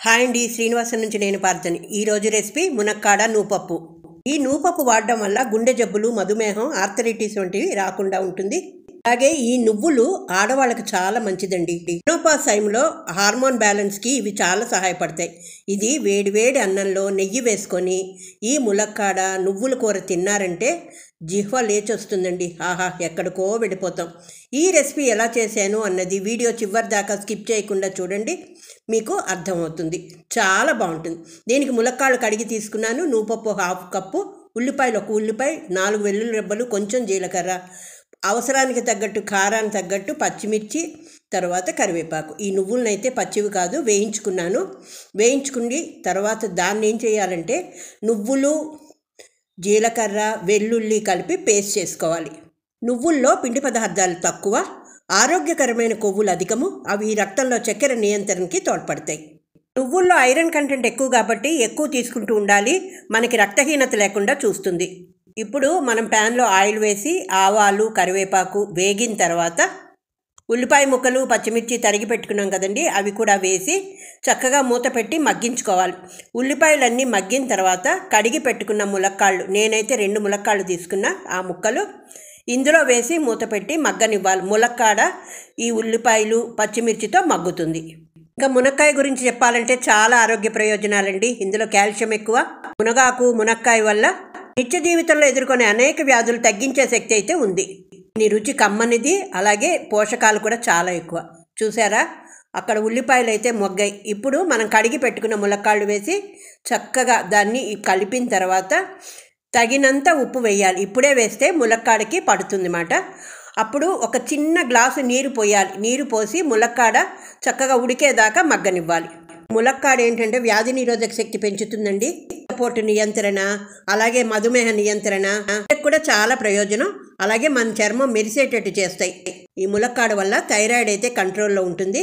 Hi అండి, శ్రీనివాసం నుంచి నేను పార్థని. ఈరోజు రెసిపీ మునక్కాడ నూపప్పు. ఈ నూపప్పు వాడడం వల్ల గుండె జబ్బులు, మధుమేహం, ఆర్థరైటిస్ వంటివి రాకుండా ఉంటుంది. అలాగే ఈ నువ్వులు ఆడవాళ్ళకి చాలా మంచిదండి. మెనోపాజ్ టైంలో హార్మోన్ బ్యాలెన్స్కి ఇవి చాలా సహాయపడతాయి. ఇది వేడి వేడి అన్నంలో నెయ్యి వేసుకొని ఈ ములక్కాడ నువ్వుల కూర తిన్నారంటే జిహ్వ లేచొస్తుందండి. ఆహా, ఎక్కడికో వెళ్ళిపోతాం. ఈ రెసిపీ ఎలా చేశాను అన్నది వీడియో చివరి దాకా స్కిప్ చేయకుండా చూడండి, మీకు అర్థమవుతుంది. చాలా బాగుంటుంది. దీనికి ములక్కాడలు కడిగి తీసుకున్నాను. నూపప్పు 1/2 కప్పు, ఉల్లిపాయలు 1 ఉల్లిపాయ, 4 వెల్లుల్లి రెబ్బలు, కొంచెం జీలకర్ర, అవసరానికి తగ్గట్టు కారానికి తగ్గట్టు పచ్చిమిర్చి, తర్వాత కరివేపాకు. ఈ నువ్వులనైతే పచ్చివి కాదు, వేయించుకున్నాను. వేయించుకుని తర్వాత దాన్ని ఏం చేయాలంటే నువ్వులు, జీలకర్ర, వెల్లుల్లి కలిపి పేస్ట్ చేసుకోవాలి. నువ్వుల్లో పిండి పదార్థాలు తక్కువ, ఆరోగ్యకరమైన కొవ్వులు అధికము. అవి రక్తంలో చక్కెర నియంత్రణకి తోడ్పడతాయి. నువ్వుల్లో ఐరన్ కంటెంట్ ఎక్కువ కాబట్టి ఎక్కువ తీసుకుంటూ ఉండాలి. మనకి రక్తహీనత లేకుండా చూస్తుంది. ఇప్పుడు మనం ప్యాన్లో ఆయిల్ వేసి ఆవాలు, కరివేపాకు వేగిన తర్వాత ఉల్లిపాయ ముక్కలు, పచ్చిమిర్చి తరిగి పెట్టుకున్నాం కదండి, అవి కూడా వేసి చక్కగా మూత పెట్టి మగ్గించుకోవాలి. ఉల్లిపాయలన్నీ మగ్గిన తర్వాత కడిగి పెట్టుకున్న ములక్కాళ్ళు, నేనైతే 2 ములక్కాళ్ళు తీసుకున్నా, ఆ ముక్కలు ఇందులో వేసి మూత పెట్టి మగ్గనివ్వాలి. ములక్కాడ ఈ ఉల్లిపాయలు, పచ్చిమిర్చితో మగ్గుతుంది. ఇంకా మునక్కాయ గురించి చెప్పాలంటే చాలా ఆరోగ్య ప్రయోజనాలండి. ఇందులో కాల్షియం ఎక్కువ. మునగాకు, మునక్కాయ వల్ల నిత్య జీవితంలో ఎదుర్కొనే అనేక వ్యాధులు తగ్గించే శక్తి అయితే ఉంది. దీని రుచి కమ్మనిది, అలాగే పోషకాలు కూడా చాలా ఎక్కువ. చూసారా, అక్కడ ఉల్లిపాయలు అయితే మొగ్గాయి. ఇప్పుడు మనం కడిగి పెట్టుకున్న ములక్కాళ్ళు వేసి చక్కగా దాన్ని కలిపిన తర్వాత తగినంత ఉప్పు వేయాలి. ఇప్పుడే వేస్తే ములక్కాడకి పడుతుంది మాట. అప్పుడు ఒక చిన్న గ్లాసు నీరు పోయాలి. నీరు పోసి ములక్కాడ చక్కగా ఉడికేదాకా మగ్గనివ్వాలి. ములక్కాడ ఏంటంటే వ్యాధి నిరోధక శక్తి పెంచుతుందండి. రక్తపోటు నియంత్రణ, అలాగే మధుమేహ నియంత్రణ కూడా చాలా ప్రయోజనం. అలాగే మన చర్మం మెరిసేటట్టు చేస్తాయి. ఈ ములక్కాడ వల్ల థైరాయిడ్ అయితే కంట్రోల్లో ఉంటుంది.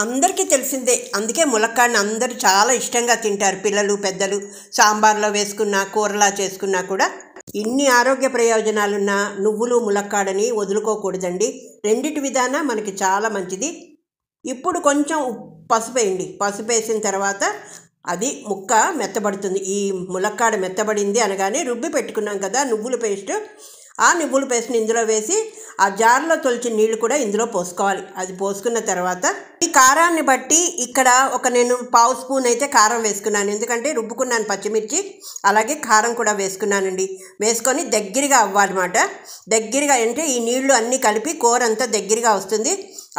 అందరికీ తెలిసిందే, అందుకే ములక్కాడని అందరూ చాలా ఇష్టంగా తింటారు. పిల్లలు, పెద్దలు సాంబార్లో వేసుకున్నా, కూరలా చేసుకున్నా కూడా. ఇన్ని ఆరోగ్య ప్రయోజనాలున్న నువ్వులు, ములక్కాడని వదులుకోకూడదండి. రెండిటి విధాన మనకి చాలా మంచిది. ఇప్పుడు కొంచెం పసుపు వేయండి. పసుపు వేసిన తర్వాత అది ముక్క మెత్తబడుతుంది. ఈ ములక్కాడ మెత్తబడింది అనగానే రుబ్బి పెట్టుకున్నాం కదా నువ్వుల పేస్ట్, ఆ నువ్వుల పేస్ట్ని ఇందులో వేసి ఆ జార్లో తొలిచిన నీళ్లు కూడా ఇందులో పోసుకోవాలి. అది పోసుకున్న తర్వాత ఈ కారాన్ని బట్టి ఇక్కడ నేను 1/2 స్పూన్ అయితే కారం వేసుకున్నాను. ఎందుకంటే రుబ్బుకున్నాను పచ్చిమిర్చి, అలాగే కారం కూడా వేసుకున్నానండి. వేసుకొని దగ్గరగా అవ్వాలన్నమాట. దగ్గరగా అంటే ఈ నీళ్లు అన్నీ కలిపి కూర అంతా దగ్గరగా వస్తుంది.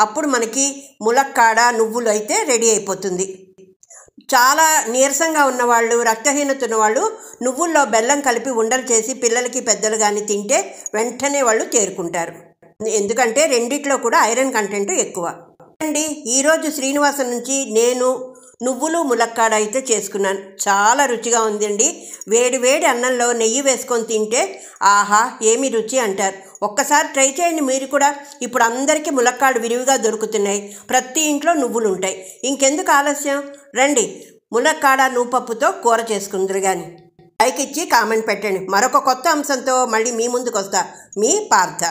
అప్పుడు మనకి ములక్కాడ నువ్వులు అయితే రెడీ అయిపోతుంది. చాలా నీరసంగా ఉన్నవాళ్ళు, రక్తహీనత ఉన్నవాళ్ళు నువ్వుల్లో బెల్లం కలిపి ఉండలు చేసి పిల్లలకి, పెద్దలు కానీ తింటే వెంటనే వాళ్ళు తేరుకుంటారు. ఎందుకంటే రెండిట్లో కూడా ఐరన్ కంటెంట్ ఎక్కువ అండి. ఈరోజు శ్రీనివాసం నుంచి నేను నువ్వులు, ములక్కాడ అయితే చేసుకున్నాను. చాలా రుచిగా ఉందండి. వేడి వేడి అన్నంలో నెయ్యి వేసుకొని తింటే ఆహా ఏమి రుచి అంటారు. ఒక్కసారి ట్రై చేయండి మీరు కూడా. ఇప్పుడు అందరికీ ములక్కాడ విరివిగా దొరుకుతున్నాయి. ప్రతి ఇంట్లో నువ్వులు ఉంటాయి. ఇంకెందుకు ఆలస్యం, రండి ములక్కాడ నూపప్పుతో కూర చేసుకుందరు. కానీ లైక్ ఇచ్చి కామెంట్ పెట్టండి. మరొక కొత్త అంశంతో మళ్ళీ మీ ముందుకు వస్తా. మీ పార్థ.